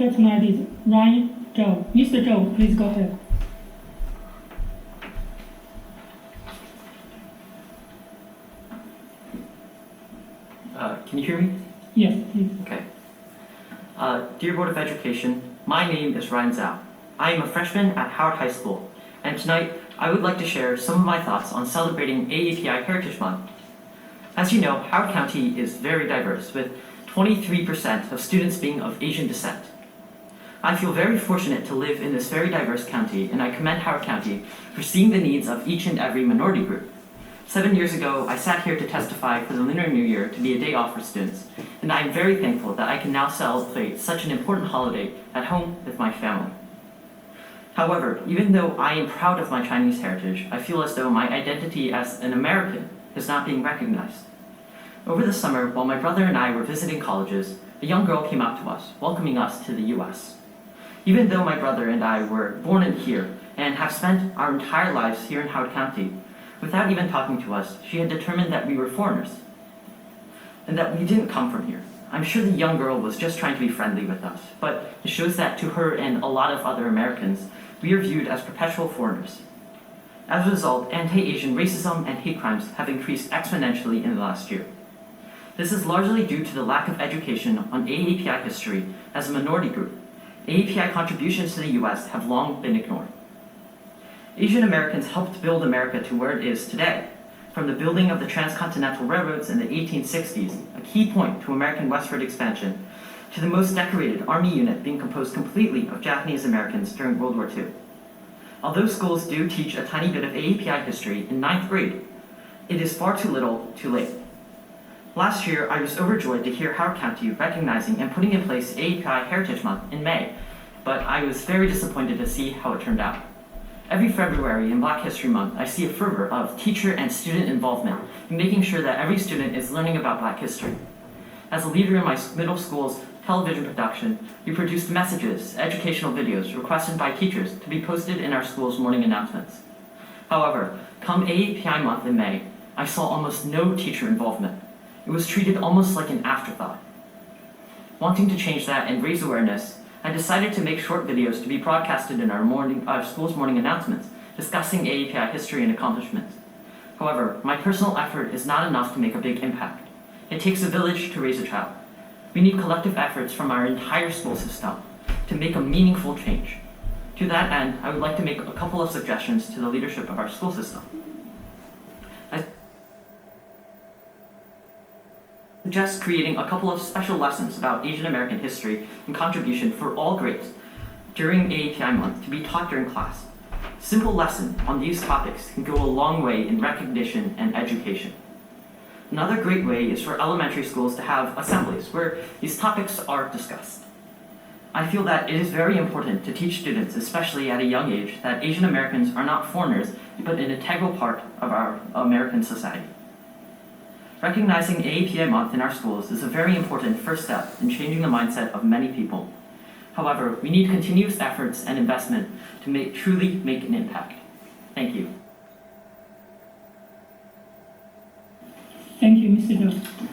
speaker tonight is Ryan Zhou. Mr. Zhou, please go ahead. Can you hear me? Yes, please. Okay. Dear Board of Education, my name is Ryan Zhao. I am a freshman at Howard High School, and tonight I would like to share some of my thoughts on celebrating AAPI Heritage Month. As you know, Howard County is very diverse, with 23% of students being of Asian descent. I feel very fortunate to live in this very diverse county, and I commend Howard County for seeing the needs of each and every minority group. 7 years ago, I sat here to testify for the Lunar New Year to be a day off for students, and I am very thankful that I can now celebrate such an important holiday at home with my family. However, even though I am proud of my Chinese heritage, I feel as though my identity as an American is not being recognized. Over the summer, while my brother and I were visiting colleges, a young girl came up to us, welcoming us to the US. Even though my brother and I were born in here and have spent our entire lives here in Howard County, without even talking to us, she had determined that we were foreigners and that we didn't come from here. I'm sure the young girl was just trying to be friendly with us, but it shows that to her and a lot of other Americans, we are viewed as perpetual foreigners. As a result, anti-Asian racism and hate crimes have increased exponentially in the last year. This is largely due to the lack of education on AAPI history as a minority group. AAPI contributions to the US have long been ignored. Asian Americans helped build America to where it is today. From the building of the transcontinental railroads in the 1860s, a key point to American westward expansion, to the most decorated Army unit being composed completely of Japanese Americans during World War II. Although schools do teach a tiny bit of AAPI history in 9th grade, it is far too little, too late. Last year, I was overjoyed to hear Howard County recognizing and putting in place AAPI Heritage Month in May, but I was very disappointed to see how it turned out. Every February in Black History Month, I see a fervor of teacher and student involvement in making sure that every student is learning about Black history. As a leader in my middle school's television production, we produced messages, educational videos requested by teachers to be posted in our school's morning announcements. However, come AAPI month in May, I saw almost no teacher involvement. It was treated almost like an afterthought. Wanting to change that and raise awareness, I decided to make short videos to be broadcasted in our school's morning announcements, discussing AAPI history and accomplishments. However, my personal effort is not enough to make a big impact. It takes a village to raise a child. We need collective efforts from our entire school system to make a meaningful change. To that end, I would like to make a couple of suggestions to the leadership of our school system. I suggest creating a couple of special lessons about Asian American history and contribution for all grades during AAPI month to be taught during class. Simple lesson on these topics can go a long way in recognition and education. Another great way is for elementary schools to have assemblies where these topics are discussed. I feel that it is very important to teach students, especially at a young age, that Asian Americans are not foreigners, but an integral part of our American society. Recognizing AAPI month in our schools is a very important first step in changing the mindset of many people. However, we need continuous efforts and investment to truly make an impact. Thank you. Thank you, Mr. Zhou.